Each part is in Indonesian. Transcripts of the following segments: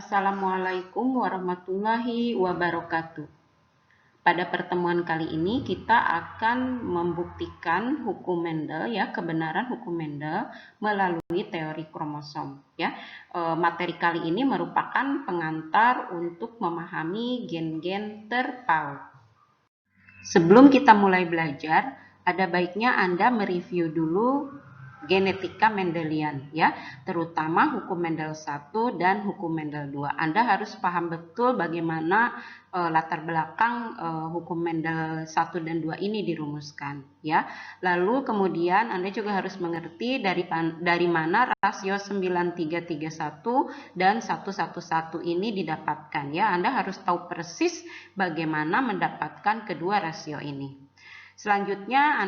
Assalamualaikum warahmatullahi wabarakatuh. Pada pertemuan kali ini kita akan membuktikan hukum Mendel ya, kebenaran hukum Mendel melalui teori kromosom ya. Materi kali ini merupakan pengantar untuk memahami gen-gen terpaut. Sebelum kita mulai belajar, ada baiknya Anda mereview dulu genetika Mendelian ya, terutama hukum Mendel 1 dan hukum Mendel 2. Anda harus paham betul bagaimana latar belakang hukum Mendel 1 dan 2 ini dirumuskan ya. Lalu kemudian Anda juga harus mengerti dari mana rasio 9331 dan 111 ini didapatkan ya. Anda harus tahu persis bagaimana mendapatkan kedua rasio ini. Selanjutnya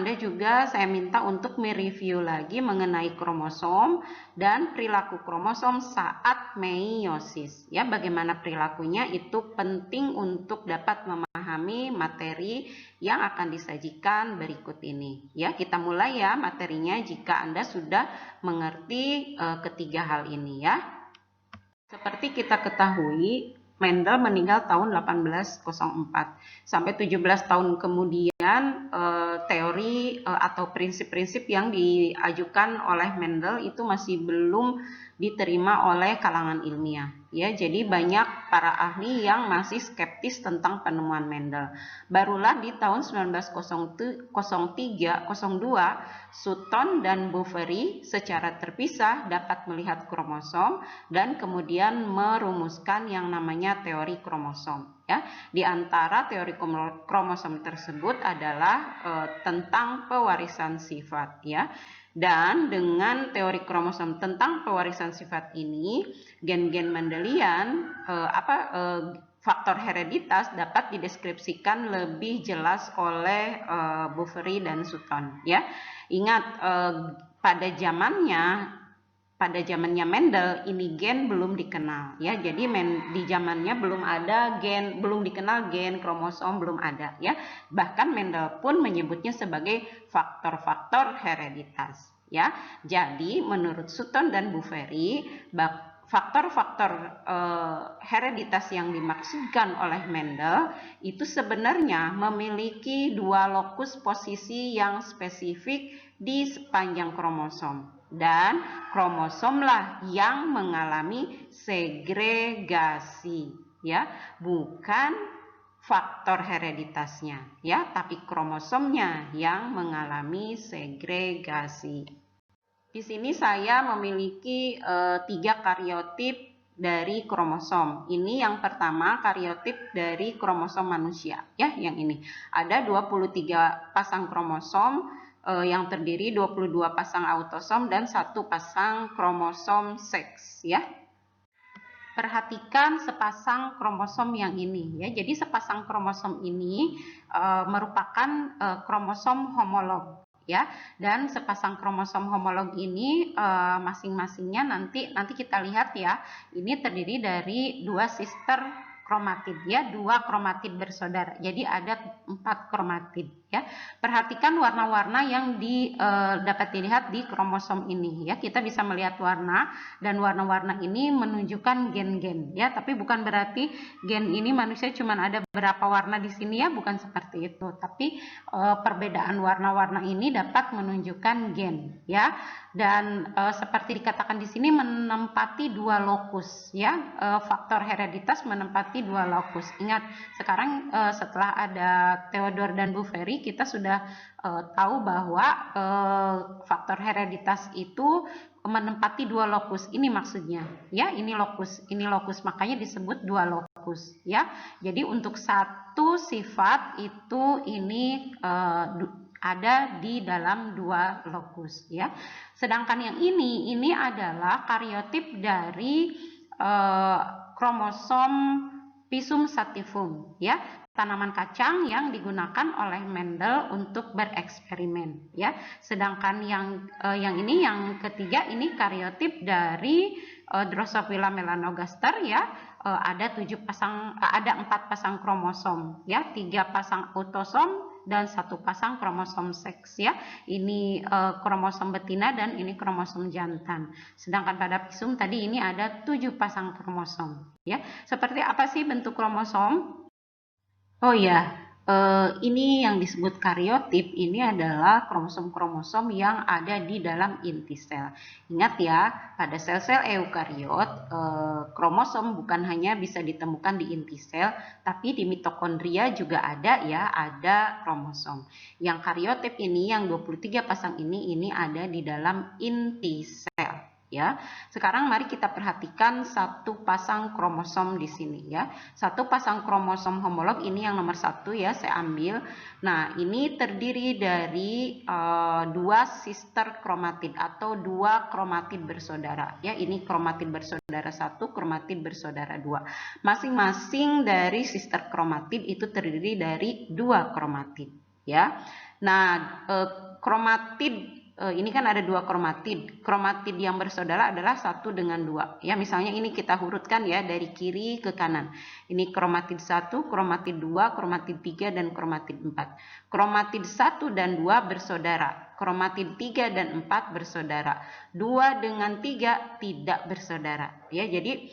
saya minta untuk mereview lagi mengenai kromosom dan perilaku kromosom saat meiosis. Ya, bagaimana perilakunya itu penting untuk dapat memahami materi yang akan disajikan berikut ini. Ya, kita mulai ya materinya jika Anda sudah mengerti ketiga hal ini ya. Seperti kita ketahui, Mendel meninggal tahun 1804. Sampai 17 tahun kemudian teori atau prinsip-prinsip yang diajukan oleh Mendel itu masih belum diterima oleh kalangan ilmiah. Ya, jadi banyak para ahli yang masih skeptis tentang penemuan Mendel. Barulah di tahun 1903-02 Sutton dan Boveri secara terpisah dapat melihat kromosom dan kemudian merumuskan yang namanya teori kromosom. Ya, di antara teori kromosom tersebut adalah tentang pewarisan sifat ya. Dan dengan teori kromosom tentang pewarisan sifat ini, gen-gen Mendelian faktor hereditas dapat dideskripsikan lebih jelas oleh Boveri dan Sutton ya. Ingat pada zamannya Mendel ini gen belum dikenal ya. Jadi di zamannya belum dikenal gen kromosom, belum ada ya. Bahkan Mendel pun menyebutnya sebagai faktor-faktor hereditas ya. Jadi menurut Sutton dan Boveri, faktor-faktor hereditas yang dimaksudkan oleh Mendel itu sebenarnya memiliki dua lokus posisi yang spesifik di sepanjang kromosom, dan kromosomlah yang mengalami segregasi ya, bukan faktor hereditasnya ya, tapi kromosomnya yang mengalami segregasi. Di sini saya memiliki 3 kariotip dari kromosom. Ini yang pertama kariotip dari kromosom manusia ya, yang ini. Ada 23 pasang kromosom yang terdiri 22 pasang autosom dan 1 pasang kromosom seks ya. Perhatikan sepasang kromosom yang ini ya. Jadi sepasang kromosom ini merupakan kromosom homolog ya, dan sepasang kromosom homolog ini masing-masingnya nanti kita lihat ya, ini terdiri dari 2 sister kromatid ya, 2 kromatid bersaudara. Jadi ada 4 kromatid ya. Perhatikan warna-warna yang dapat dilihat di kromosom ini ya. Kita bisa melihat warna, dan warna-warna ini menunjukkan gen-gen ya, tapi bukan berarti gen ini manusia cuma ada berapa warna di sini ya, bukan seperti itu. Tapi perbedaan warna-warna ini dapat menunjukkan gen ya. Dan seperti dikatakan di sini menempati 2 lokus ya, faktor hereditas menempati 2 lokus. Ingat, sekarang setelah ada Theodore dan Boveri, kita sudah tahu bahwa faktor hereditas itu menempati 2 lokus. Ini maksudnya ya, ini lokus, makanya disebut 2 lokus ya. Jadi untuk satu sifat itu ini ada di dalam 2 lokus ya. Sedangkan yang ini adalah kariotip dari kromosom Pisum sativum ya, tanaman kacang yang digunakan oleh Mendel untuk bereksperimen ya. Sedangkan yang ini yang ketiga, ini kariotip dari Drosophila melanogaster ya. Ada 4 pasang kromosom ya, 3 pasang autosom dan satu pasang kromosom seks ya. Ini kromosom betina dan ini kromosom jantan. Sedangkan pada pisum tadi ini ada 7 pasang kromosom ya. Seperti apa sih bentuk kromosom? Oh ya, ini yang disebut kariotip ini adalah kromosom-kromosom yang ada di dalam inti sel. Ingat ya, pada sel-sel eukariot, kromosom bukan hanya bisa ditemukan di inti sel, tapi di mitokondria juga ada ya, ada kromosom. Yang kariotip ini, yang 23 pasang ini ada di dalam inti sel. Ya, sekarang mari kita perhatikan satu pasang kromosom di sini ya. Satu pasang kromosom homolog ini yang nomor 1 ya, saya ambil. Nah, ini terdiri dari 2 sister kromatid atau 2 kromatid bersaudara ya. Ini kromatid bersaudara 1, kromatid bersaudara 2. Masing-masing dari sister kromatid itu terdiri dari 2 kromatid ya. Nah, kromatid ini kan ada 2 kromatid. Kromatid yang bersaudara adalah 1 dengan 2. Ya, misalnya ini kita urutkan ya dari kiri ke kanan. Ini kromatid 1, kromatid 2, kromatid 3 dan kromatid 4. Kromatid 1 dan 2 bersaudara. Kromatid 3 dan 4 bersaudara. 2 dengan 3 tidak bersaudara. Ya, jadi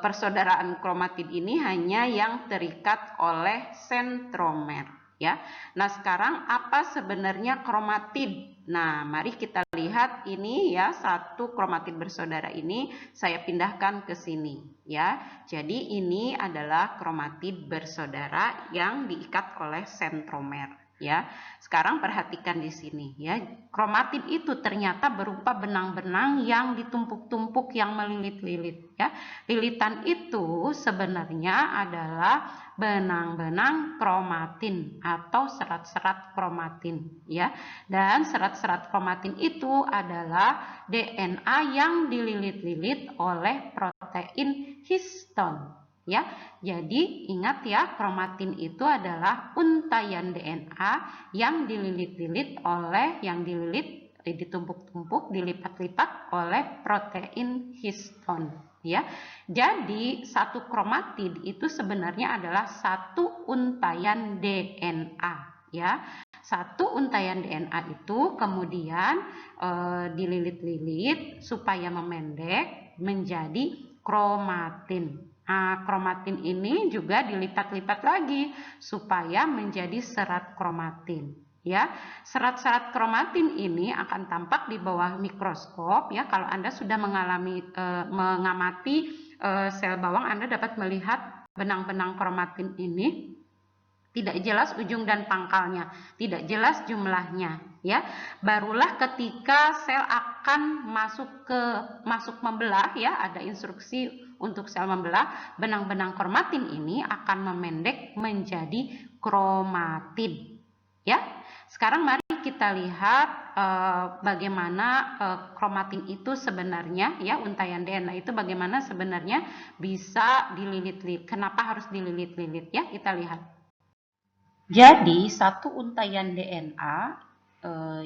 persaudaraan kromatid ini hanya yang terikat oleh sentromer. Ya, nah sekarang apa sebenarnya kromatid? Nah, mari kita lihat ini ya, satu kromatid bersaudara ini saya pindahkan ke sini ya. Jadi ini adalah kromatid bersaudara yang diikat oleh sentromer ya. Sekarang perhatikan di sini ya. Kromatid itu ternyata berupa benang-benang yang ditumpuk-tumpuk yang melilit-lilit ya. Lilitan itu sebenarnya adalah benang-benang kromatin atau serat-serat kromatin ya. Dan serat-serat kromatin itu adalah DNA yang dililit-lilit oleh protein histon ya. Jadi ingat ya, kromatin itu adalah untaian DNA yang dililit-lilit oleh ditumpuk-tumpuk, dilipat-lipat oleh protein histon ya. Jadi satu kromatid itu sebenarnya adalah satu untaian DNA ya. Satu untaian DNA itu kemudian dililit-lilit supaya memendek menjadi kromatin. Nah, kromatin ini juga dilipat-lipat lagi supaya menjadi serat kromatin. Ya, serat-serat kromatin ini akan tampak di bawah mikroskop ya. Kalau Anda sudah mengamati sel bawang, Anda dapat melihat benang-benang kromatin ini tidak jelas ujung dan pangkalnya, tidak jelas jumlahnya ya. Barulah ketika sel akan masuk membelah ya, ada instruksi untuk sel membelah, benang-benang kromatin ini akan memendek menjadi kromatid ya. Sekarang mari kita lihat bagaimana kromatin itu sebenarnya ya, untaian DNA itu bagaimana sebenarnya bisa dililit-lilit. Kenapa harus dililit-lilit ya? Kita lihat. Jadi satu untaian DNA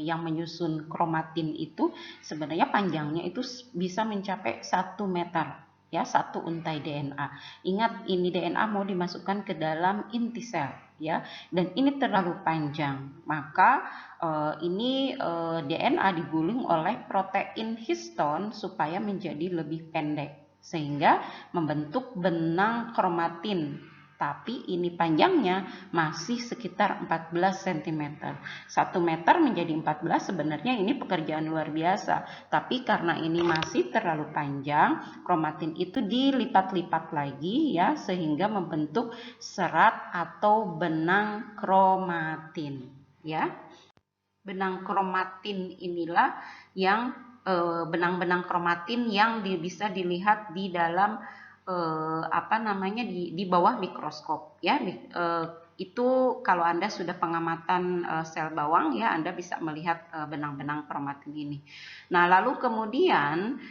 yang menyusun kromatin itu sebenarnya panjangnya itu bisa mencapai 1 meter ya, satu untai DNA. Ingat, ini DNA mau dimasukkan ke dalam inti sel ya, dan ini terlalu panjang, maka ini DNA digulung oleh protein histon supaya menjadi lebih pendek sehingga membentuk benang kromatin. Tapi ini panjangnya masih sekitar 14 cm. 1 meter menjadi 14 sebenarnya ini pekerjaan luar biasa. Tapi karena ini masih terlalu panjang, kromatin itu dilipat-lipat lagi ya, sehingga membentuk serat atau benang kromatin ya. Benang kromatin inilah yang benang-benang kromatin yang bisa dilihat di dalam di bawah mikroskop ya. Itu kalau Anda sudah pengamatan sel bawang ya, Anda bisa melihat benang-benang kromatin ini. Nah, lalu kemudian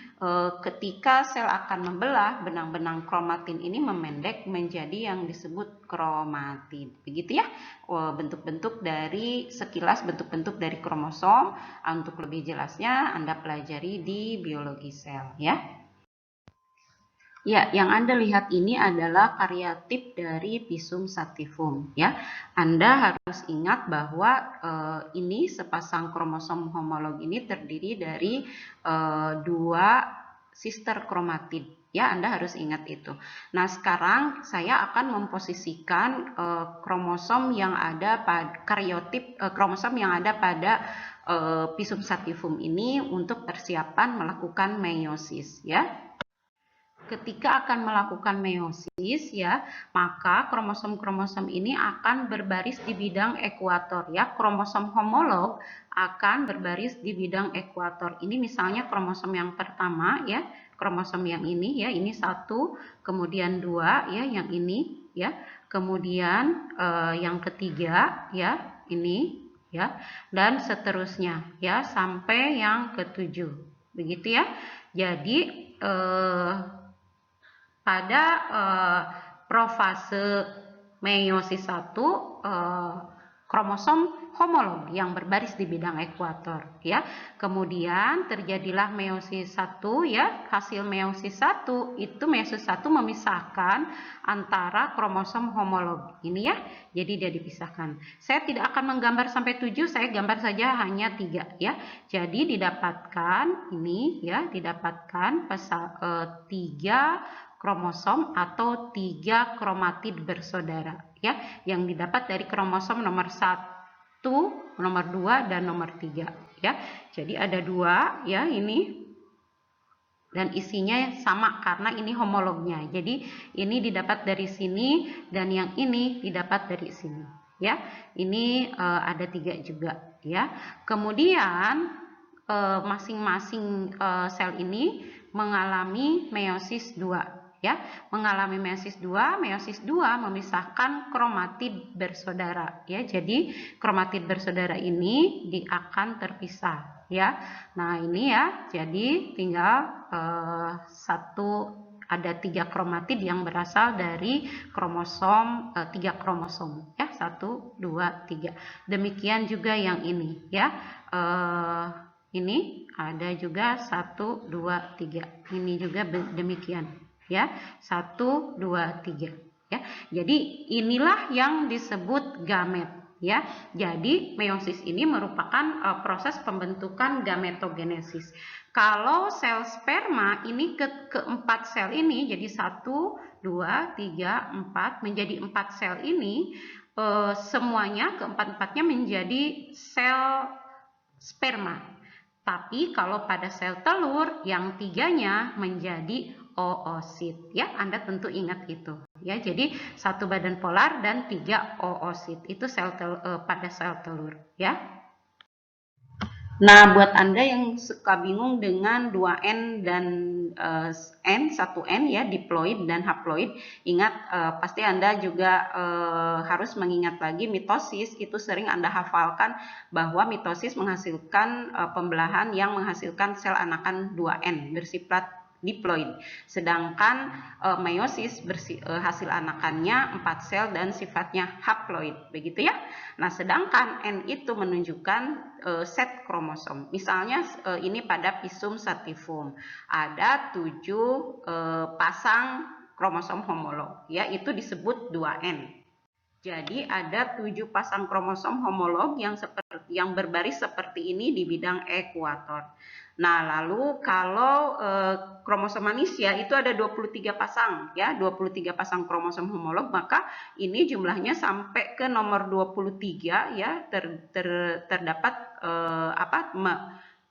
ketika sel akan membelah, benang-benang kromatin ini memendek menjadi yang disebut kromatid. Begitu ya, bentuk-bentuk dari sekilas bentuk-bentuk dari kromosom. Untuk lebih jelasnya Anda pelajari di biologi sel ya. Ya, yang Anda lihat ini adalah kariatip dari Pisum sativum ya. Anda harus ingat bahwa ini sepasang kromosom homolog ini terdiri dari dua sister kromatid ya. Anda harus ingat itu. Nah, sekarang saya akan memposisikan kromosom yang ada pada kariotip kromosom yang ada pada Pisum sativum ini untuk persiapan melakukan meiosis ya. Ketika akan melakukan meiosis ya, maka kromosom-kromosom ini akan berbaris di bidang ekuator ya. Kromosom homolog akan berbaris di bidang ekuator. Ini misalnya kromosom yang pertama ya, kromosom yang ini ya, ini 1, kemudian 2 ya, yang ini ya. Kemudian yang ketiga ya, ini ya, dan seterusnya ya sampai yang ke-7. Begitu ya. Jadi pada profase meiosis 1 kromosom homolog yang berbaris di bidang ekuator ya. Kemudian terjadilah meiosis 1 ya. Hasil meiosis 1 itu meiosis 1 memisahkan antara kromosom homolog. Ini ya. Jadi dia dipisahkan. Saya tidak akan menggambar sampai 7, saya gambar saja hanya 3 ya. Jadi didapatkan ini ya, didapatkan 3 kromosom atau 3 kromatid bersaudara ya, yang didapat dari kromosom nomor 1, nomor 2 dan nomor 3 ya. Jadi ada 2 ya ini, dan isinya sama karena ini homolognya. Jadi ini didapat dari sini dan yang ini didapat dari sini ya. Ini ada 3 juga ya. Kemudian masing-masing sel ini mengalami meiosis 2 ya, mengalami meiosis 2. Meiosis 2 memisahkan kromatid bersaudara ya. Jadi kromatid bersaudara ini akan terpisah ya. Nah, ini ya. Jadi tinggal ada 3 kromatid yang berasal dari kromosom 3 kromosom ya, 1, 2, 3. Demikian juga yang ini ya. Ini ada juga 1, 2, 3. Ini juga demikian ya, 1, 2, 3 ya. Jadi inilah yang disebut gamet ya. Jadi meiosis ini merupakan proses pembentukan gametogenesis. Kalau sel sperma ini keempat sel ini, jadi 1, 2, 3, 4 menjadi 4 sel ini semuanya keempat-empatnya menjadi sel sperma. Tapi kalau pada sel telur yang 3-nya menjadi oosit ya. Anda tentu ingat itu ya. Jadi 1 badan polar dan 3 oosit itu pada sel telur ya. Nah, buat Anda yang suka bingung dengan 2N dan N, 1N ya, diploid dan haploid, ingat pasti Anda juga harus mengingat lagi mitosis. Itu sering Anda hafalkan bahwa mitosis menghasilkan pembelahan yang menghasilkan sel anakan 2N bersifat diploid, sedangkan meiosis hasil anakannya 4 sel dan sifatnya haploid, begitu ya. Nah, sedangkan N itu menunjukkan set kromosom. Misalnya ini pada Pisum sativum ada 7 pasang kromosom homolog ya, itu disebut 2N. Jadi ada 7 pasang kromosom homolog yang berbaris seperti ini di bidang ekuator. Nah, lalu kalau kromosom manusia itu ada 23 pasang ya, 23 pasang kromosom homolog, maka ini jumlahnya sampai ke nomor 23 ya, terdapat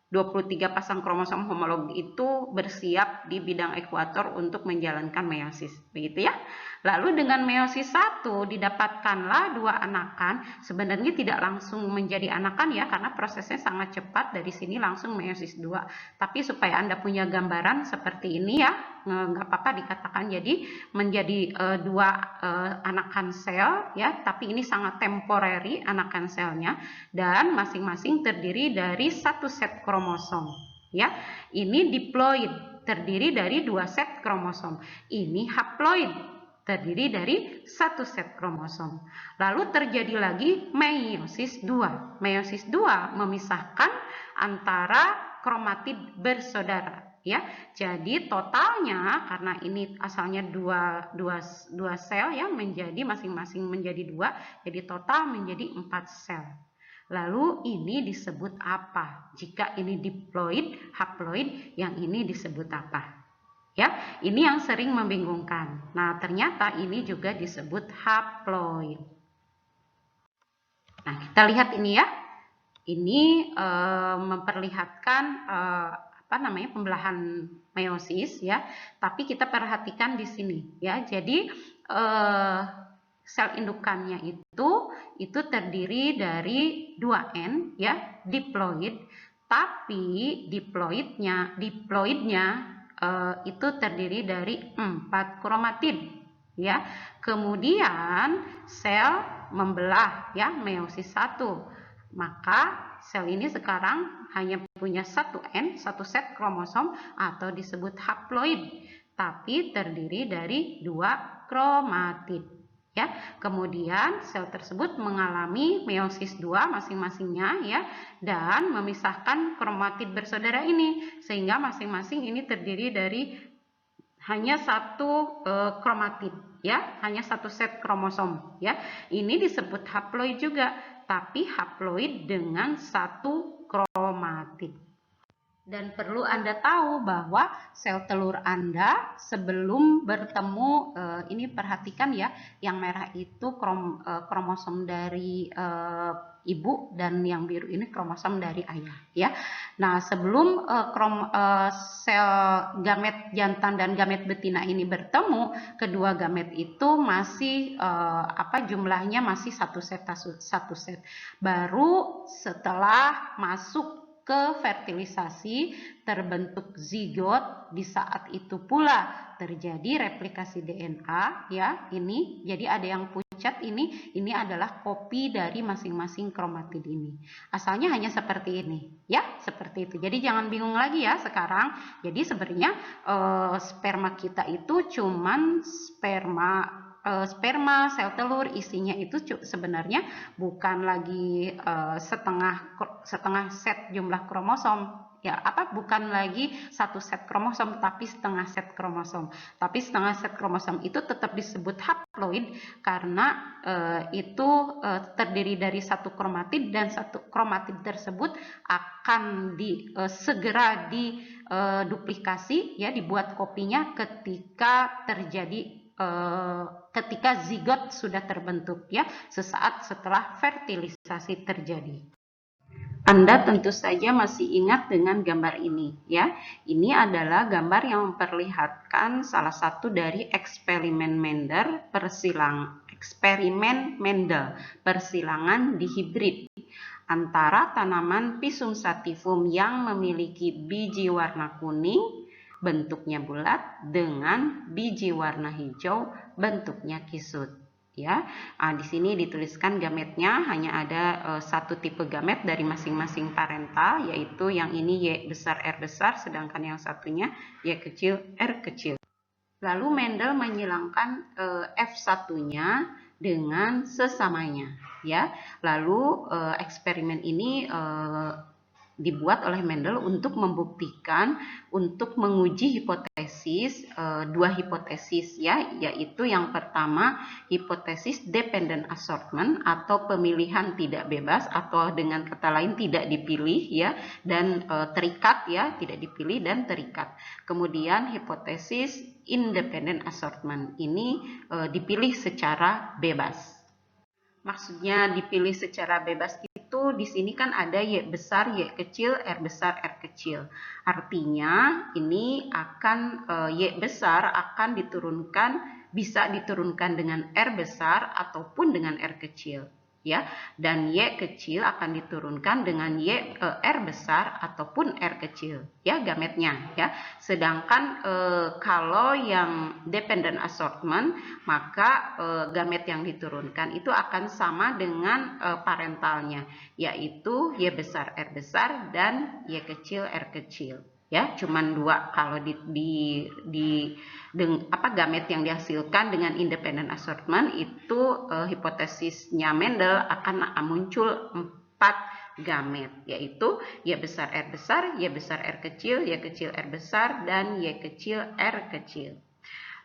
23 pasang kromosom homolog itu bersiap di bidang ekuator untuk menjalankan meiosis, begitu ya. Lalu dengan meiosis 1 didapatkanlah 2 anakan. Sebenarnya tidak langsung menjadi anakan ya, karena prosesnya sangat cepat, dari sini langsung meiosis 2. Tapi supaya Anda punya gambaran seperti ini ya, nggak apa-apa dikatakan jadi menjadi 2 anakan sel ya, tapi ini sangat temporary anakan selnya, dan masing-masing terdiri dari 1 set kromosom ya. Ini diploid terdiri dari 2 set kromosom. Ini haploid terdiri dari 1 set kromosom. Lalu terjadi lagi meiosis 2. Meiosis 2 memisahkan antara kromatid bersaudara ya. Jadi totalnya karena ini asalnya dua sel ya, menjadi masing-masing menjadi 2, jadi total menjadi 4 sel. Lalu ini disebut apa? Jika ini diploid, haploid, yang ini disebut apa? Ya, ini yang sering membingungkan. Nah, ternyata ini juga disebut haploid. Nah, kita lihat ini ya. Ini memperlihatkan pembelahan meiosis ya. Tapi kita perhatikan di sini ya. Jadi sel indukannya itu terdiri dari 2N ya, diploid. Tapi diploidnya itu terdiri dari 4 kromatid ya. Kemudian sel membelah ya, meiosis 1. Maka sel ini sekarang hanya punya 1N, 1 set kromosom atau disebut haploid, tapi terdiri dari 2 kromatid. Ya, kemudian sel tersebut mengalami meiosis 2 masing-masingnya ya, dan memisahkan kromatid bersaudara ini, sehingga masing-masing ini terdiri dari hanya 1 kromatid ya, hanya 1 set kromosom ya. Ini disebut haploid juga, tapi haploid dengan 1 kromatid. Dan perlu Anda tahu bahwa sel telur Anda sebelum bertemu, ini perhatikan ya, yang merah itu kromosom dari ibu dan yang biru ini kromosom dari ayah ya. Nah, sebelum sel gamet jantan dan gamet betina ini bertemu, kedua gamet itu masih jumlahnya masih 1 set. Baru setelah masuk ke fertilisasi terbentuk zigot, di saat itu pula terjadi replikasi DNA ya. Ini jadi ada yang pucat, ini adalah kopi dari masing-masing kromatid ini. Asalnya hanya seperti ini ya, seperti itu. Jadi jangan bingung lagi ya sekarang. Jadi sebenarnya sperma kita itu cuman sperma sel telur, isinya itu sebenarnya bukan lagi setengah set jumlah kromosom ya, bukan lagi 1 set kromosom, tapi setengah set kromosom. Tapi setengah set kromosom itu tetap disebut haploid karena itu terdiri dari 1 kromatid, dan 1 kromatid tersebut akan segera diduplikasi ya, dibuat kopinya ketika terjadi ketika zigot sudah terbentuk ya, sesaat setelah fertilisasi terjadi. Anda tentu saja masih ingat dengan gambar ini ya. Ini adalah gambar yang memperlihatkan salah satu dari eksperimen Mendel, persilangan dihibrid antara tanaman Pisum sativum yang memiliki biji warna kuning, bentuknya bulat, dengan biji warna hijau, bentuknya kisut ya. Di sini dituliskan gametnya hanya ada 1 tipe gamet dari masing-masing parental, yaitu yang ini Y besar R besar, sedangkan yang satunya Y kecil R kecil. Lalu Mendel menyilangkan F1-nya dengan sesamanya ya. Lalu eksperimen ini dibuat oleh Mendel untuk membuktikan, untuk menguji hipotesis, 2 hipotesis ya, yaitu yang pertama hipotesis dependent assortment atau pemilihan tidak bebas, atau dengan kata lain tidak dipilih ya, dan terikat ya, tidak dipilih dan terikat. Kemudian hipotesis independent assortment, ini dipilih secara bebas. Maksudnya dipilih secara bebas itu di sini kan ada Y besar, Y kecil, R besar, R kecil. Artinya ini akan Y besar akan bisa diturunkan dengan R besar ataupun dengan R kecil ya, dan Y kecil akan diturunkan dengan R besar ataupun R kecil ya, gametnya ya. Sedangkan kalau yang dependent assortment, maka gamet yang diturunkan itu akan sama dengan parentalnya, yaitu Y besar R besar dan Y kecil R kecil ya. Cuman 2 kalau gamet yang dihasilkan dengan independent assortment itu hipotesisnya Mendel akan muncul 4 gamet, yaitu Y besar R besar, Y besar R kecil, Y kecil R besar, dan Y kecil R kecil.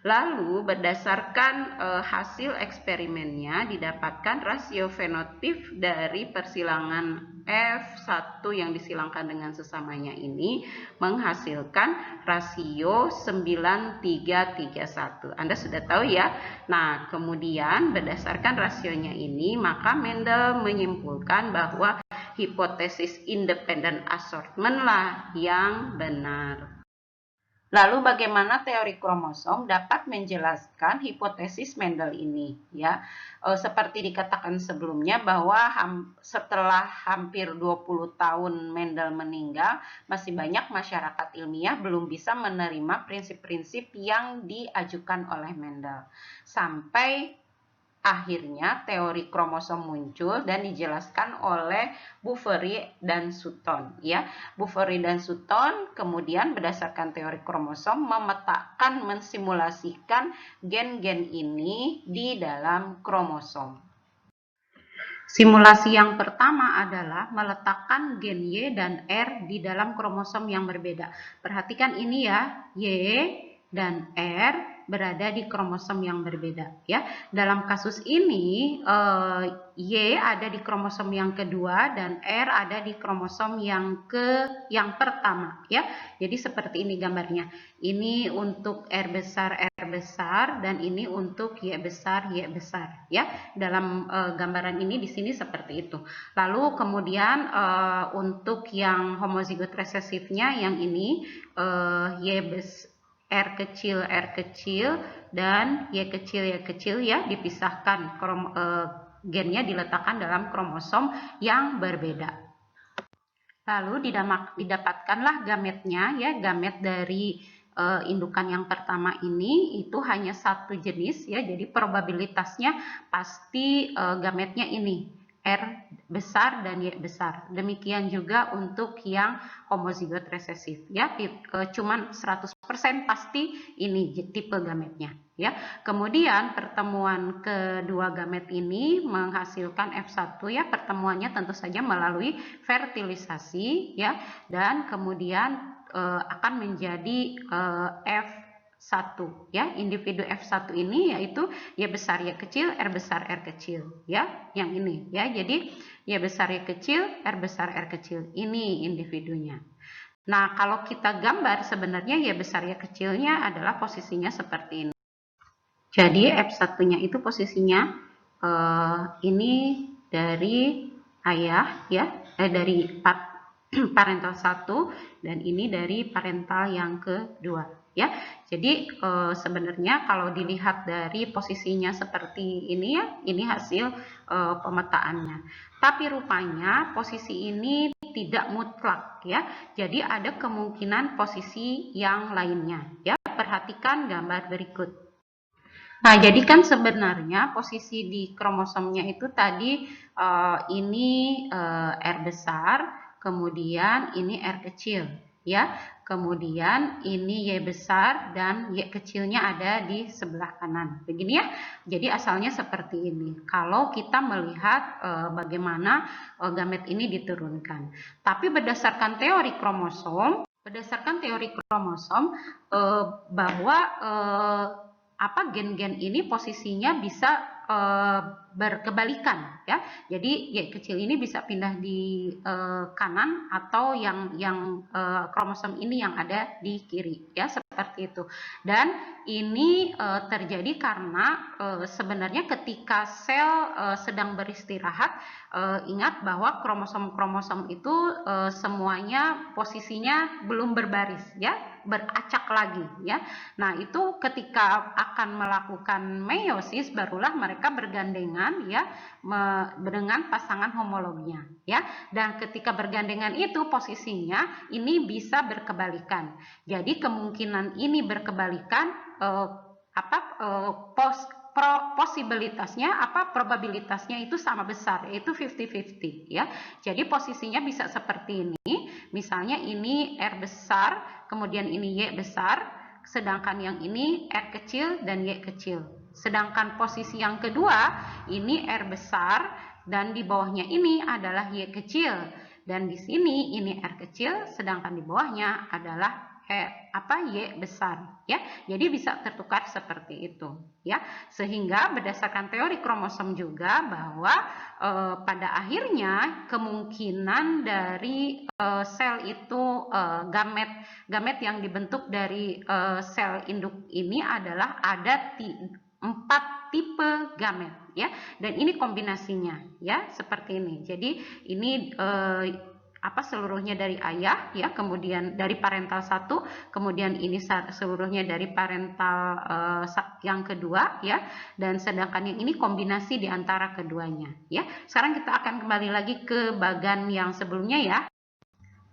Lalu berdasarkan hasil eksperimennya didapatkan rasio fenotip dari persilangan F1 yang disilangkan dengan sesamanya ini menghasilkan rasio 9331. Anda sudah tahu ya. Nah, kemudian berdasarkan rasionya ini maka Mendel menyimpulkan bahwa hipotesis independent assortment lah yang benar. Lalu bagaimana teori kromosom dapat menjelaskan hipotesis Mendel ini? Ya, seperti dikatakan sebelumnya bahwa setelah hampir 20 tahun Mendel meninggal, masih banyak masyarakat ilmiah belum bisa menerima prinsip-prinsip yang diajukan oleh Mendel. Sampai akhirnya teori kromosom muncul dan dijelaskan oleh Bouverie dan Sutton, ya. Bouverie dan Sutton kemudian berdasarkan teori kromosom memetakan, mensimulasikan gen-gen ini di dalam kromosom. Simulasi yang pertama adalah meletakkan gen Y dan R di dalam kromosom yang berbeda. Perhatikan ini ya, Y dan R berada di kromosom yang berbeda, ya. Dalam kasus ini Y ada di kromosom yang kedua dan R ada di kromosom yang pertama, ya. Jadi seperti ini gambarnya. Ini untuk R besar dan ini untuk Y besar, ya. Dalam gambaran ini di sini seperti itu. Lalu kemudian untuk yang homozigot resesifnya yang ini R kecil dan Y kecil ya dipisahkan, gennya diletakkan dalam kromosom yang berbeda. Lalu didapatkanlah gametnya, ya, gamet dari indukan yang pertama ini itu hanya satu jenis, ya, jadi probabilitasnya pasti gametnya ini R besar dan Y besar. Demikian juga untuk yang homozigot resesif, ya, cuman 100% pasti ini tipe gametnya, ya. Kemudian pertemuan kedua gamet ini menghasilkan F1, ya. Pertemuannya tentu saja melalui fertilisasi, ya, dan kemudian akan menjadi F1, ya. Individu F1 ini yaitu Y besar Y kecil, R besar R kecil, ya, yang ini, ya. Jadi Y besar Y kecil, R besar R kecil, ini individunya. Nah, kalau kita gambar sebenarnya Y besar Y kecilnya adalah posisinya seperti ini. Jadi F1-nya itu posisinya ini dari ayah, ya, dari parental 1 dan ini dari parental yang kedua, ya. Jadi sebenarnya kalau dilihat dari posisinya seperti ini, ya, ini hasil pemetaannya. Tapi rupanya posisi ini tidak mutlak, ya. Jadi ada kemungkinan posisi yang lainnya, ya. Perhatikan gambar berikut. Nah, jadi kan sebenarnya posisi di kromosomnya itu tadi ini R besar, kemudian ini R kecil, ya. Kemudian ini Y besar dan Y kecilnya ada di sebelah kanan. Begini, ya. Jadi asalnya seperti ini. Kalau kita melihat bagaimana gamet ini diturunkan. Tapi berdasarkan teori kromosom bahwa gen-gen ini posisinya bisa berkebalikan, ya. Jadi Y kecil ini bisa pindah di kanan atau yang kromosom ini yang ada di kiri, ya, seperti itu. Dan ini terjadi karena sebenarnya ketika sel sedang beristirahat, ingat bahwa kromosom-kromosom itu semuanya posisinya belum berbaris, ya, beracak lagi, ya. Nah, itu ketika akan melakukan meiosis barulah mereka bergandengan, ya, dengan pasangan homolognya, ya. Dan ketika bergandengan itu posisinya ini bisa berkebalikan. Jadi kemungkinan ini berkebalikan probabilitasnya itu sama besar, yaitu 50-50, ya. Jadi posisinya bisa seperti ini. Misalnya ini R besar, kemudian ini Y besar, sedangkan yang ini R kecil dan Y kecil. Sedangkan posisi yang kedua ini R besar dan di bawahnya ini adalah Y kecil. Dan di sini ini R kecil, sedangkan di bawahnya adalah Y besar, ya. Jadi bisa tertukar seperti itu, ya. Sehingga berdasarkan teori kromosom juga bahwa pada akhirnya kemungkinan dari sel itu gamet yang dibentuk dari sel induk ini adalah ada 4 tipe gamet, ya. Dan ini kombinasinya, ya, seperti ini. Jadi ini seluruhnya dari ayah, ya, kemudian dari parental 1, kemudian ini seluruhnya dari parental yang kedua, ya, dan sedangkan yang ini kombinasi di antara keduanya, ya. Sekarang kita akan kembali lagi ke bagan yang sebelumnya, ya.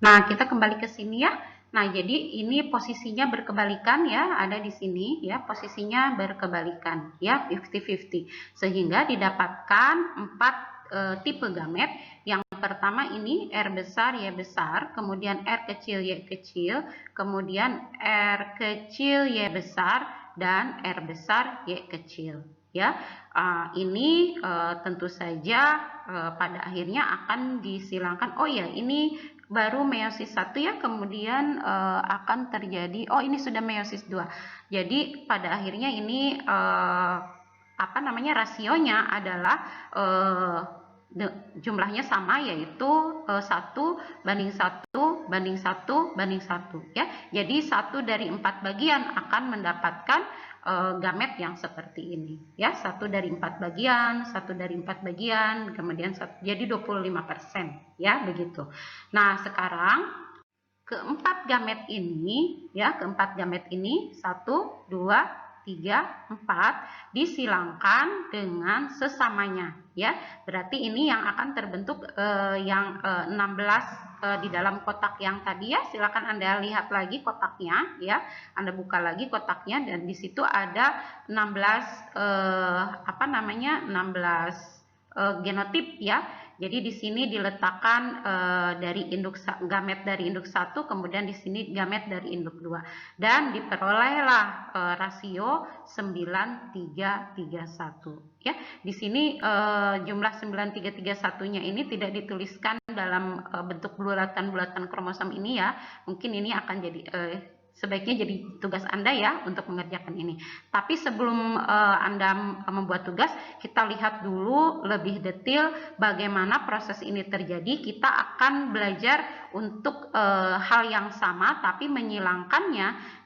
Nah, kita kembali ke sini, ya. Nah, jadi ini posisinya berkebalikan, ya, ada di sini, ya, posisinya berkebalikan, ya, 50-50, sehingga didapatkan 4 tipe gamet. Yang pertama ini R besar, Y besar, kemudian R kecil, Y kecil, kemudian R kecil, Y besar, dan R besar, Y kecil, ya. Ini tentu saja pada akhirnya akan disilangkan. Oh ya, ini baru meiosis 1, ya, kemudian akan terjadi, oh ini sudah meiosis 2. Jadi pada akhirnya ini rasionya adalah jumlahnya sama, yaitu 1:1:1:1, ya. Jadi 1 dari 4 bagian akan mendapatkan gamet yang seperti ini, ya. 1 dari 4 bagian, 1 dari 4 bagian, kemudian jadi 25%, ya, begitu. Nah, sekarang keempat gamet ini, ya, keempat gamet ini 1, 2, 3, 4 disilangkan dengan sesamanya, ya. Berarti ini yang akan terbentuk yang 16 di dalam kotak yang tadi, ya. Silakan Anda lihat lagi kotaknya, ya. Anda buka lagi kotaknya dan di situ ada 16 16 genotip, ya. Jadi di sini diletakkan dari induk gamet dari induk 1, kemudian di sini gamet dari induk 2, dan diperolehlah rasio 9331, ya. Di sini jumlah 9331-nya ini tidak dituliskan dalam bentuk bulatan-bulatan kromosom ini, ya. Mungkin ini akan jadi sebaiknya jadi tugas Anda, ya, untuk mengerjakan ini. Tapi sebelum Anda membuat tugas, kita lihat dulu lebih detail bagaimana proses ini terjadi. Kita akan belajar untuk hal yang sama, tapi menyilangkannya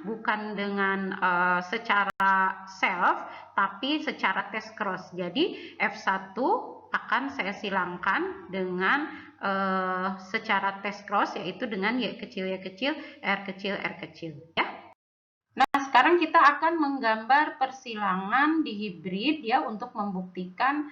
bukan dengan secara self, tapi secara test cross. Jadi F1 akan saya silangkan dengan secara test cross, yaitu dengan Y kecil, Y kecil, R kecil, R kecil, ya. Nah, sekarang kita akan menggambar persilangan di hibrid, ya, untuk membuktikan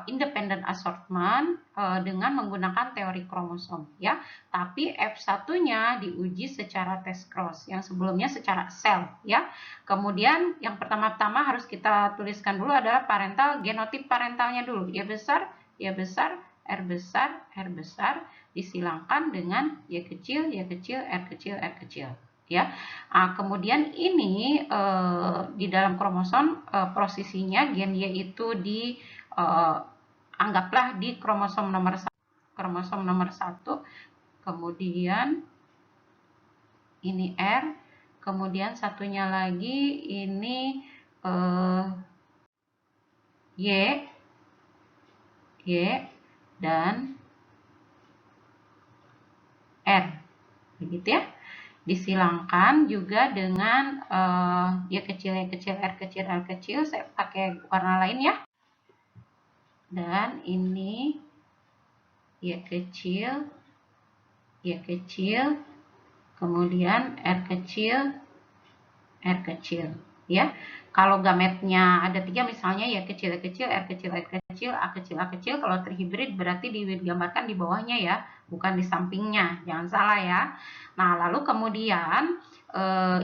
independent assortment dengan menggunakan teori kromosom, ya. Tapi F1-nya diuji secara test cross, yang sebelumnya secara self, ya. Kemudian yang pertama-tama harus kita tuliskan dulu adalah parental, genotip parentalnya dulu, Y besar, Y besar, R besar, R besar, disilangkan dengan Y kecil, Y kecil, R kecil, R kecil, ya. Kemudian ini di dalam kromosom posisinya gen Y itu anggaplah di kromosom nomor 1, kemudian ini R, kemudian satunya lagi ini Y, dan R, begitu, ya. Disilangkan juga dengan Y kecil, Y kecil, R kecil, R kecil, saya pakai warna lain, ya. Dan ini Y kecil, Y kecil, kemudian R kecil, R kecil, ya. Kalau gametnya ada 3, misalnya Y kecil, Y kecil, R kecil, R kecil, A kecil, A kecil, kalau terhibrid berarti digambarkan di bawahnya, ya, bukan di sampingnya, jangan salah, ya. Nah, lalu kemudian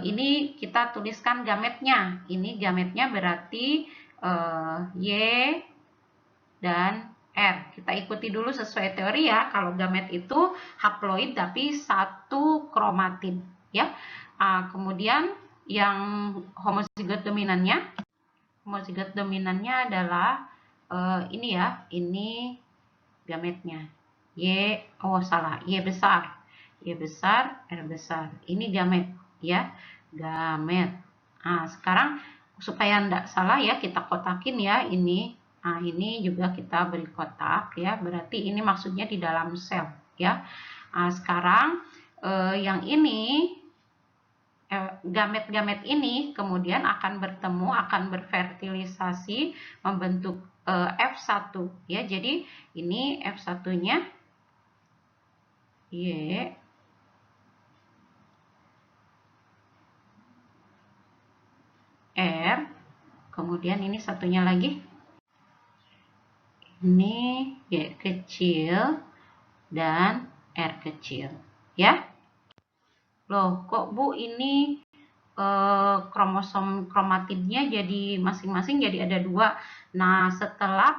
ini kita tuliskan gametnya. Ini gametnya berarti Y dan R. Kita ikuti dulu sesuai teori, ya. Kalau gamet itu haploid tapi satu kromatin, ya. Kemudian yang homozigot dominannya adalah ini, ya, ini gametnya, oh salah, Y besar. Y besar, R besar. Ini gamet, ya. Gamet. Nah, sekarang supaya enggak salah ya, kita kotakin ya ini. Nah, ini juga kita beri kotak ya. Berarti ini maksudnya di dalam sel, ya. Nah, sekarang yang ini gamet-gamet ini kemudian akan bertemu, akan berfertilisasi membentuk F1 ya. Jadi ini F1-nya Y, R, kemudian ini satunya lagi ini Y kecil dan R kecil ya. Loh kok Bu ini kromosom kromatidnya jadi masing-masing jadi ada 2. Nah, setelah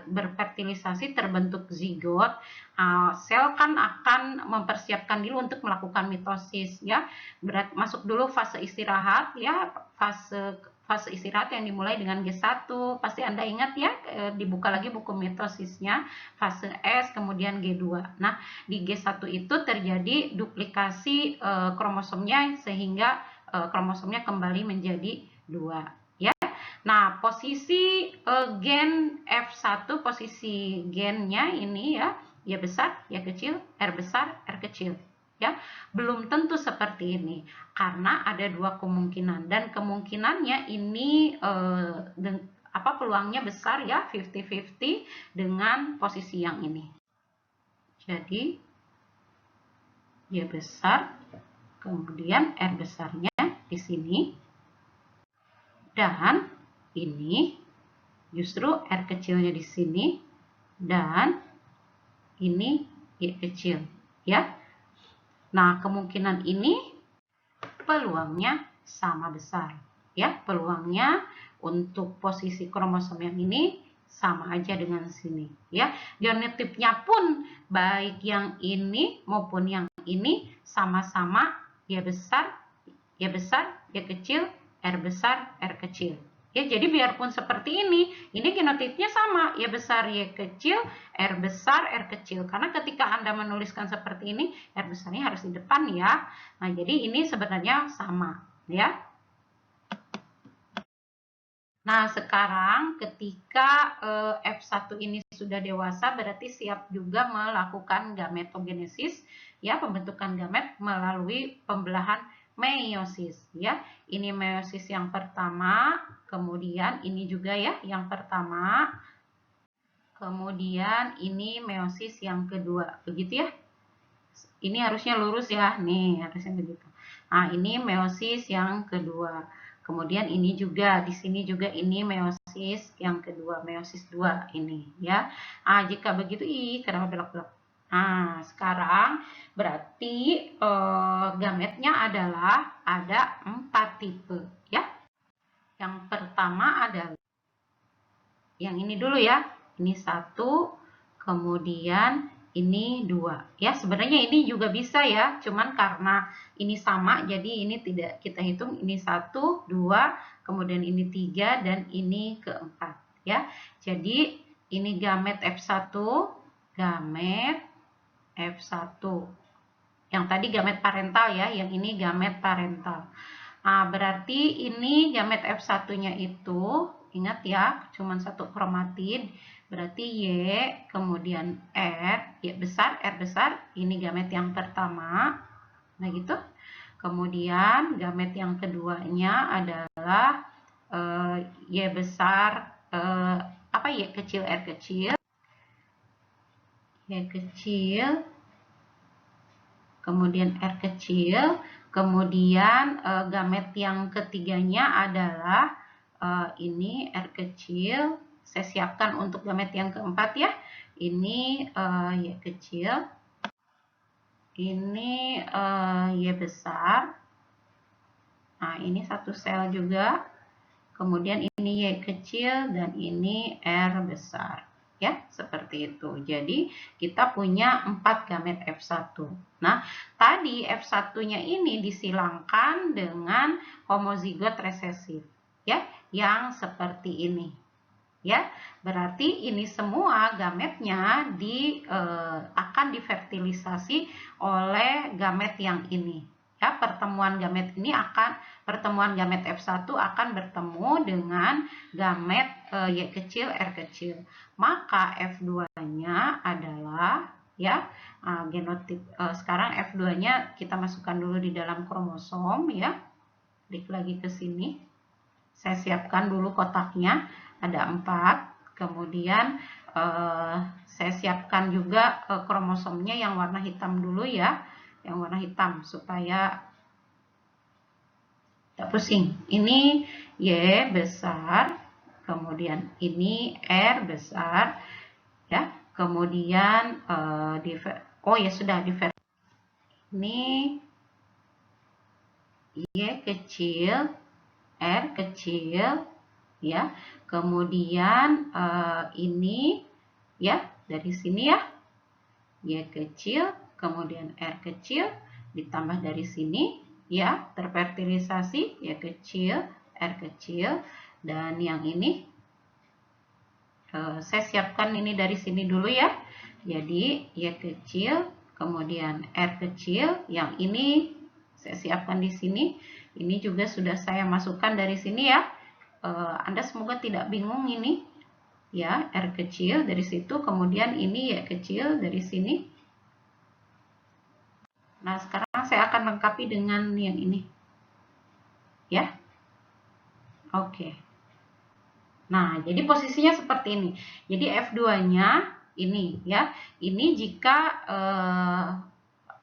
berfertilisasi terbentuk zigot, sel kan akan mempersiapkan diri untuk melakukan mitosis ya. Masuk dulu fase istirahat ya, fase istirahat yang dimulai dengan G1. Pasti Anda ingat ya, dibuka lagi buku mitosisnya, fase S kemudian G2. Nah, di G1 itu terjadi duplikasi kromosomnya sehingga kromosomnya kembali menjadi 2 ya. Nah, posisi gen F1, posisi gennya ini ya, Y besar, Y kecil, R besar, R kecil ya. Belum tentu seperti ini karena ada 2 kemungkinan dan kemungkinannya ini peluangnya besar ya, 50-50 dengan posisi yang ini. Jadi Y besar, kemudian R besarnya di sini, dan ini justru R kecilnya di sini, dan ini Y kecil ya. Nah, kemungkinan ini peluangnya sama besar ya. Peluangnya untuk posisi kromosom yang ini sama aja dengan sini ya. Genotipnya pun baik yang ini maupun yang ini sama-sama Y besar, Y kecil, R besar, R kecil. Ya, jadi biarpun seperti ini genotipnya sama, Y besar, Y kecil, R besar, R kecil. Karena ketika Anda menuliskan seperti ini, R besarnya harus di depan ya. Nah, jadi ini sebenarnya sama ya. Nah, sekarang ketika F1 ini sudah dewasa, berarti siap juga melakukan gametogenesis, ya, pembentukan gamet melalui pembelahan meiosis, ya. Ini meiosis yang pertama, kemudian ini juga ya, yang pertama, kemudian ini meiosis yang kedua, begitu ya. Ini harusnya lurus ya, nih harusnya begitu. Nah, ini meiosis yang kedua. Kemudian ini juga, di sini juga ini meiosis yang kedua, meiosis 2 ini ya. Jika begitu, kenapa belok-belok? Nah, sekarang berarti gametnya adalah ada 4 tipe ya. Yang pertama adalah yang ini dulu ya. Ini 1, kemudian ini 2 ya. Sebenarnya ini juga bisa ya, cuman karena ini sama jadi ini tidak kita hitung. Ini 1, 2, kemudian ini 3 dan ini keempat ya. Jadi ini gamet F1, gamet F1 yang tadi gamet parental ya, yang ini gamet parental. Nah, berarti ini gamet F1 nya itu, ingat ya, cuma 1 kromatid. Berarti Y, kemudian R, Y besar, R besar, ini gamet yang pertama. Nah gitu. Kemudian gamet yang keduanya adalah Y besar, Y kecil, R kecil. Y kecil, kemudian R kecil. Kemudian gamet yang ketiganya adalah ini R kecil. Saya siapkan untuk gamet yang keempat ya. Ini Y kecil. Ini Y besar. Nah, ini satu sel juga. Kemudian ini Y kecil dan ini R besar. Ya, seperti itu. Jadi, kita punya 4 gamet F1. Nah, tadi F1-nya ini disilangkan dengan homozigot resesif. Ya, yang seperti ini. Ya, berarti ini semua gametnya akan difertilisasi oleh gamet yang ini. Ya, pertemuan gamet F1 akan bertemu dengan gamet Y kecil R kecil. Maka F2-nya adalah ya genotip. Sekarang F2-nya kita masukkan dulu di dalam kromosom ya. Klik lagi ke sini. Saya siapkan dulu kotaknya, ada 4. Kemudian saya siapkan juga kromosomnya yang warna hitam dulu ya, yang warna hitam supaya tidak pusing. Ini Y besar, kemudian ini R besar, ya. Kemudian oh ya sudah ini Y kecil, R kecil, ya. Kemudian ini ya dari sini ya Y kecil, kemudian R kecil, ditambah dari sini ya terfertilisasi Y kecil, R kecil, dan yang ini saya siapkan ini dari sini dulu ya. Jadi Y kecil, kemudian R kecil, yang ini saya siapkan di sini. Ini juga sudah saya masukkan dari sini ya. Anda semoga tidak bingung ini ya, R kecil dari situ, kemudian ini Y kecil dari sini. Nah, sekarang saya akan lengkapi dengan yang ini ya. Oke. Nah, jadi posisinya seperti ini. Jadi F2-nya ini ya. Ini jika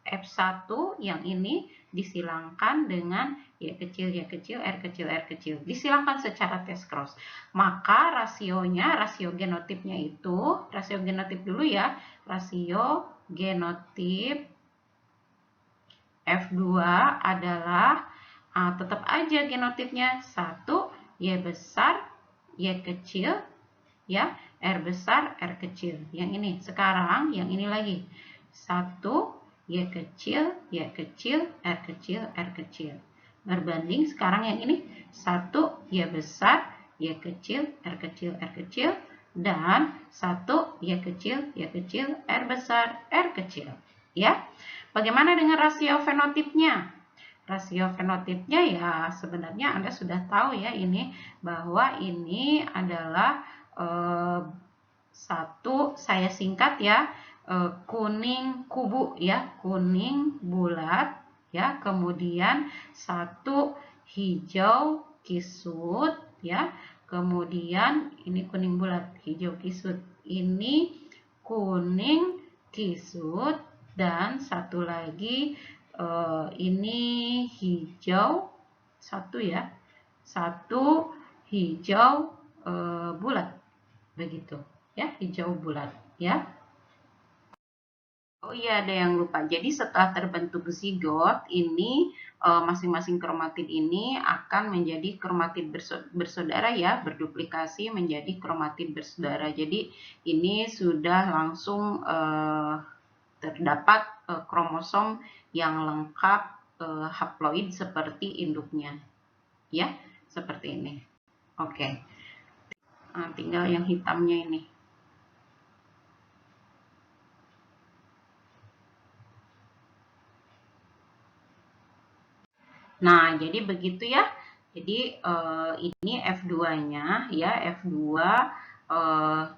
F1 yang ini disilangkan dengan Y kecil, Y kecil, R kecil, R kecil. Disilangkan secara test cross. Maka rasionya, rasio genotipnya itu, rasio genotip dulu ya. Rasio genotip F2 adalah, tetap aja genotipnya 1, Y besar, Y kecil, ya, R besar, R kecil. Yang ini. Sekarang yang ini lagi. 1, Y kecil, Y kecil, R kecil, R kecil. Berbanding sekarang yang ini 1, Y besar, Y kecil, R kecil, R kecil, dan 1, Y kecil, Y kecil, R besar, R kecil. Ya. Bagaimana dengan rasio fenotipnya? Rasio fenotipnya ya sebenarnya Anda sudah tahu ya ini, bahwa ini adalah satu, saya singkat ya, kuning kubu ya, kuning bulat ya, kemudian 1 hijau kisut ya, kemudian ini kuning bulat, hijau kisut, ini kuning kisut, dan satu lagi ini hijau, satu ya, 1 hijau bulat, begitu ya, hijau bulat ya. Oh iya, ada yang lupa. Jadi setelah terbentuk zigot ini, masing-masing kromatid ini akan menjadi kromatid bersaudara ya, berduplikasi menjadi kromatid bersaudara. Jadi ini sudah langsung terdapat kromosom yang lengkap haploid seperti induknya ya, seperti ini. Oke. Tinggal yang hitamnya ini. Nah, jadi begitu ya. Jadi ini F2-nya ya, F2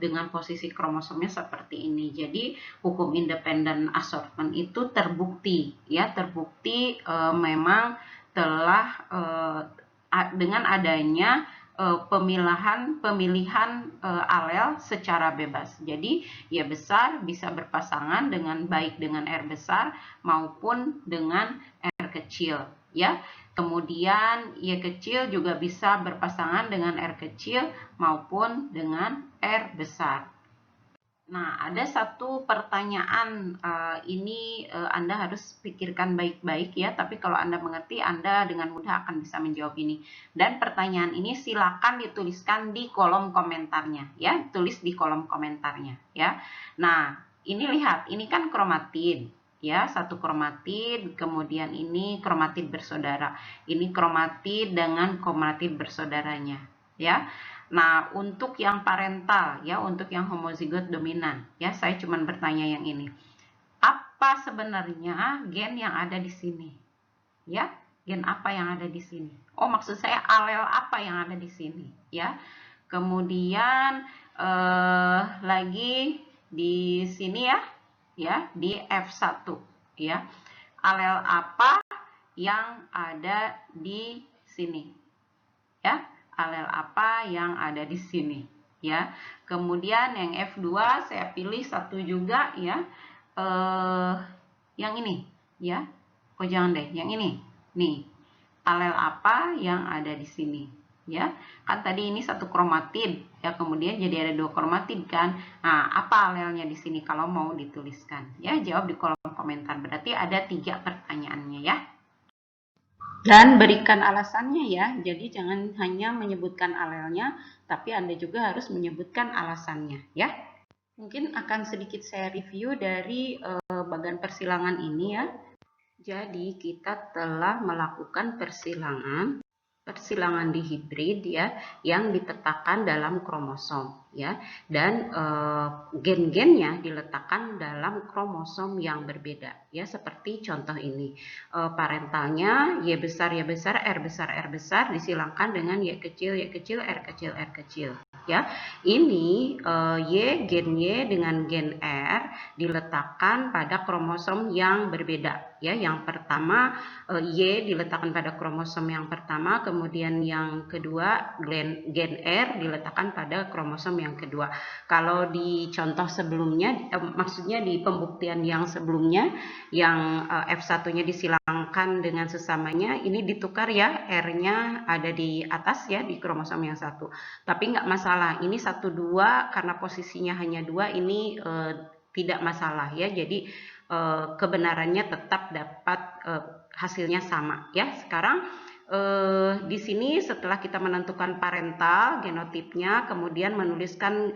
dengan posisi kromosomnya seperti ini. Jadi hukum independent assortment itu terbukti ya, terbukti memang telah dengan adanya pemilihan alel secara bebas. Jadi Y besar bisa berpasangan dengan baik dengan R besar maupun dengan R kecil ya. Kemudian Y kecil juga bisa berpasangan dengan R kecil maupun dengan R besar. Nah, ada satu pertanyaan, ini Anda harus pikirkan baik-baik ya, tapi kalau Anda mengerti, Anda dengan mudah akan bisa menjawab ini. Dan pertanyaan ini silakan dituliskan di kolom komentarnya ya, tulis di kolom komentarnya ya. Nah, ini lihat, ini kan kromatid ya, satu kromatid, kemudian ini kromatid bersaudara. Ini kromatid dengan kromatid bersaudaranya ya. Nah, untuk yang parental ya, untuk yang homozigot dominan ya, saya cuma bertanya yang ini. Apa sebenarnya gen yang ada di sini? Ya, gen apa yang ada di sini? Oh, maksud saya alel apa yang ada di sini, ya. Kemudian lagi di sini ya, di F1, ya. Alel apa yang ada di sini? Ya, alel apa yang ada di sini, ya. Kemudian yang F2 saya pilih satu juga ya. Yang ini, ya. Oh, jangan deh, yang ini. Nih, alel apa yang ada di sini, ya. Kan tadi ini satu kromatid, ya, kemudian jadi ada dua kromatid kan. Nah, apa alelnya di sini kalau mau dituliskan? Ya, jawab di kolom komentar. Berarti ada 3 pertanyaannya ya. Dan berikan alasannya ya. Jadi jangan hanya menyebutkan alelnya, tapi Anda juga harus menyebutkan alasannya ya. Mungkin akan sedikit saya review dari bagian persilangan ini ya. Jadi kita telah melakukan persilangan dihibrid ya, yang diletakkan dalam kromosom ya, dan gen-gennya diletakkan dalam kromosom yang berbeda ya, seperti contoh ini. Parentalnya Y besar Y besar R besar R besar disilangkan dengan Y kecil Y kecil R kecil R kecil ya. Ini gen Y dengan gen R diletakkan pada kromosom yang berbeda ya. Yang pertama Y diletakkan pada kromosom yang pertama, kemudian yang kedua gen R diletakkan pada kromosom yang kedua. Kalau di contoh sebelumnya, maksudnya di pembuktian yang sebelumnya, yang F1-nya disilangkan dengan sesamanya, ini ditukar ya, R-nya ada di atas ya, di kromosom yang satu. Tapi nggak masalah, ini 1, 2, karena posisinya hanya 2, ini tidak masalah ya. Jadi kebenarannya tetap dapat hasilnya sama ya. Sekarang di sini setelah kita menentukan parental genotipnya, kemudian menuliskan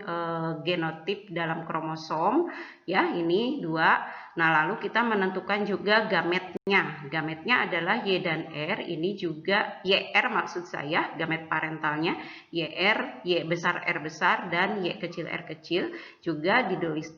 genotip dalam kromosom ya, ini 2. Nah, lalu kita menentukan juga gametnya. Gametnya adalah Y dan R, ini juga YR maksud saya, gamet parentalnya YR, Y besar R besar dan Y kecil R kecil juga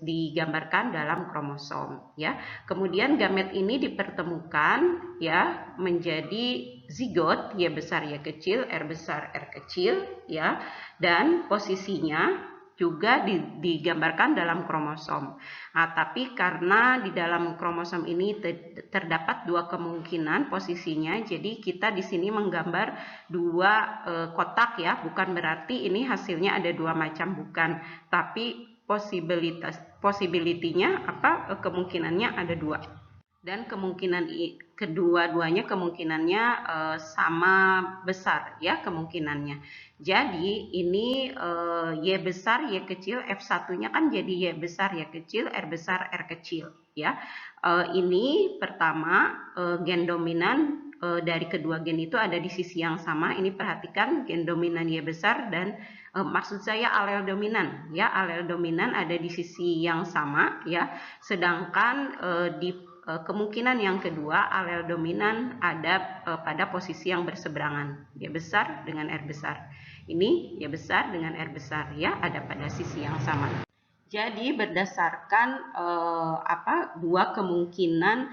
digambarkan dalam kromosom ya. Kemudian gamet ini dipertemukan ya menjadi zigot Y besar Y kecil R besar R kecil ya, dan posisinya juga digambarkan dalam kromosom. Nah, tapi karena di dalam kromosom ini terdapat 2 kemungkinan posisinya, jadi kita di sini menggambar 2 kotak ya, bukan berarti ini hasilnya ada 2 macam, bukan, tapi possibility-nya apa, kemungkinannya ada 2. Dan kemungkinan kedua-duanya kemungkinannya sama besar ya kemungkinannya. Jadi ini Y besar Y kecil, F1-nya kan jadi Y besar Y kecil, R besar R kecil ya. Ini pertama gen dominan dari kedua gen itu ada di sisi yang sama. Ini perhatikan gen dominan Y besar dan maksud saya alel dominan ya, alel dominan ada di sisi yang sama ya. Sedangkan di kemungkinan yang kedua alel dominan ada pada posisi yang berseberangan, Y besar dengan R besar. Ini Y besar dengan R besar ya, ada pada sisi yang sama. Jadi berdasarkan 2 kemungkinan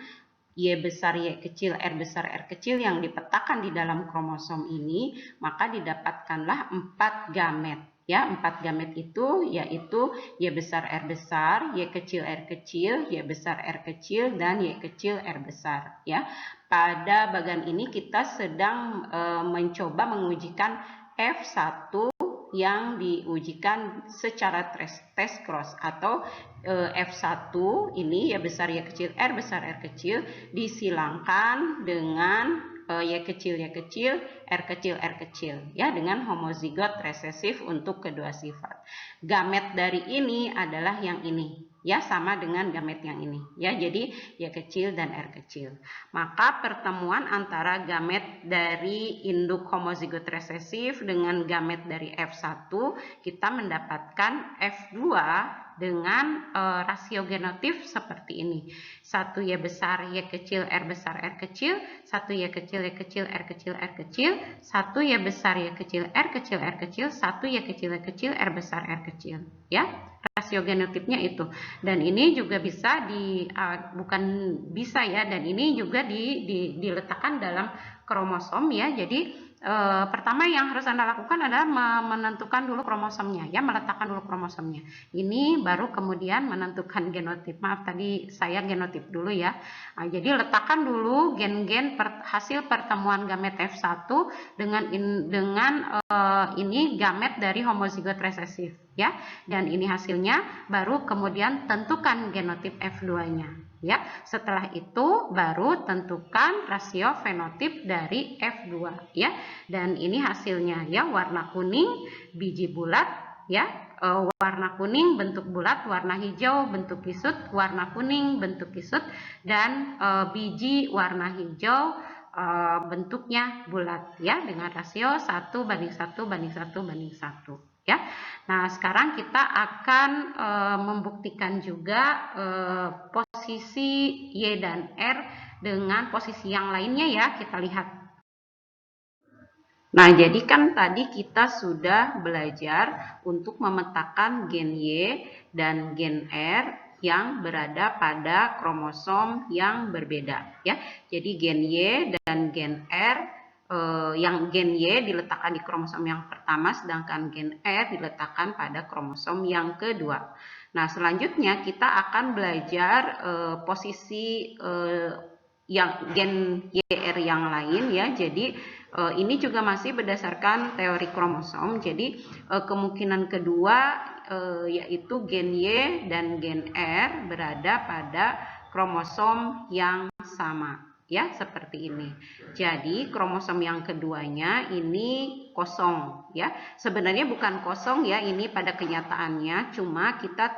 Y besar Y kecil R besar R kecil yang dipetakan di dalam kromosom ini, maka didapatkanlah 4 gamet. Ya, 4 gamet itu yaitu Y besar R besar, Y kecil R kecil, Y besar R kecil, dan Y kecil R besar. Ya, pada bagian ini kita sedang mencoba mengujikan F1 yang diujikan secara test cross atau F1 ini Y besar Y kecil R besar R kecil disilangkan dengan Y kecil R kecil R kecil ya, dengan homozigot resesif untuk kedua sifat. Gamet dari ini adalah yang ini ya, sama dengan gamet yang ini, ya. Jadi Y kecil dan R kecil. Maka pertemuan antara gamet dari induk homozigot resesif dengan gamet dari F1, kita mendapatkan F2 dengan rasio genotif seperti ini. 1 Y besar Y kecil R besar R kecil, 1 Y kecil Y kecil R kecil R kecil, 1 Y besar Y kecil R kecil R kecil, 1 Y kecil Y kecil R besar R kecil, ya. Rasio genotipnya itu. Dan ini juga bisa bukan bisa ya, dan ini juga diletakkan dalam kromosom, ya. Jadi pertama yang harus Anda lakukan adalah menentukan dulu kromosomnya, ya, meletakkan dulu kromosomnya. Ini baru kemudian menentukan genotip. Maaf, tadi saya genotip dulu, ya. Nah, jadi letakkan dulu gen-gen hasil pertemuan gamet F1 dengan ini gamet dari homozigot resesif, ya. Dan ini hasilnya, baru kemudian tentukan genotip F2-nya. Ya, setelah itu baru tentukan rasio fenotip dari F2, ya. Dan ini hasilnya, ya, warna kuning biji bulat, ya, warna kuning bentuk bulat, warna hijau bentuk kisut, warna kuning bentuk kisut, dan biji warna hijau bentuknya bulat, ya, dengan rasio 1:1:1:1, ya. Nah, sekarang kita akan membuktikan juga posisi Y dan R dengan posisi yang lainnya, ya. Kita lihat. Nah, jadi kan tadi kita sudah belajar untuk memetakan gen Y dan gen R yang berada pada kromosom yang berbeda, ya. Jadi gen Y dan gen R, yang gen Y diletakkan di kromosom yang pertama, sedangkan gen R diletakkan pada kromosom yang kedua. Nah, selanjutnya kita akan belajar posisi yang gen YR yang lain, ya. Jadi ini juga masih berdasarkan teori kromosom. Jadi kemungkinan kedua yaitu gen Y dan gen R berada pada kromosom yang sama, ya, seperti ini. Jadi kromosom yang keduanya ini kosong, ya. Sebenarnya bukan kosong, ya, ini pada kenyataannya, cuma kita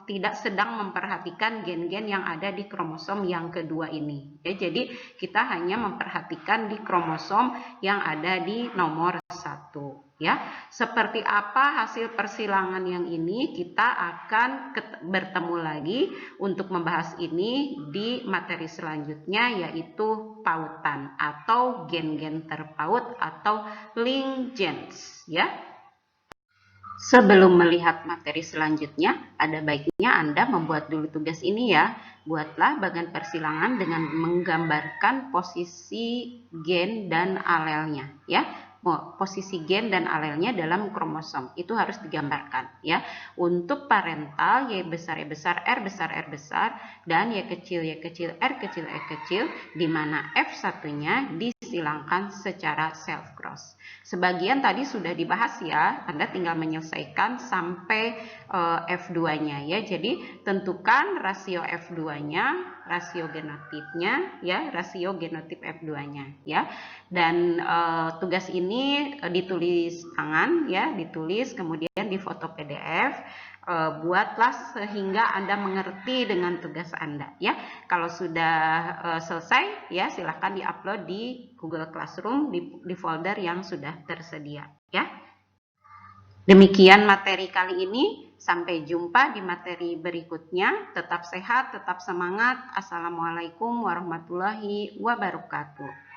tidak sedang memperhatikan gen-gen yang ada di kromosom yang kedua ini, ya. Jadi kita hanya memperhatikan di kromosom yang ada di nomor 1, ya. Seperti apa hasil persilangan yang ini, kita akan bertemu lagi untuk membahas ini di materi selanjutnya, yaitu pautan atau gen-gen terpaut atau link gens, ya. Sebelum melihat materi selanjutnya, ada baiknya Anda membuat dulu tugas ini, ya. Buatlah bagan persilangan dengan menggambarkan posisi gen dan alelnya, ya. Posisi gen dan alelnya dalam kromosom itu harus digambarkan, ya. Untuk parental Y besar R besar dan Y kecil R kecil di mana F1-nya disilangkan secara self cross. Sebagian tadi sudah dibahas, ya. Anda tinggal menyelesaikan sampai F2-nya, ya. Jadi tentukan rasio F2-nya, rasio genotipnya, ya, rasio genotip F2-nya, ya. Dan tugas ini ditulis tangan, ya, ditulis kemudian difoto PDF. Buatlah sehingga Anda mengerti dengan tugas Anda, ya. Kalau sudah selesai, ya, silahkan diupload di Google Classroom di folder yang sudah tersedia, ya. Demikian materi kali ini. Sampai jumpa di materi berikutnya. Tetap sehat, tetap semangat. Assalamualaikum warahmatullahi wabarakatuh.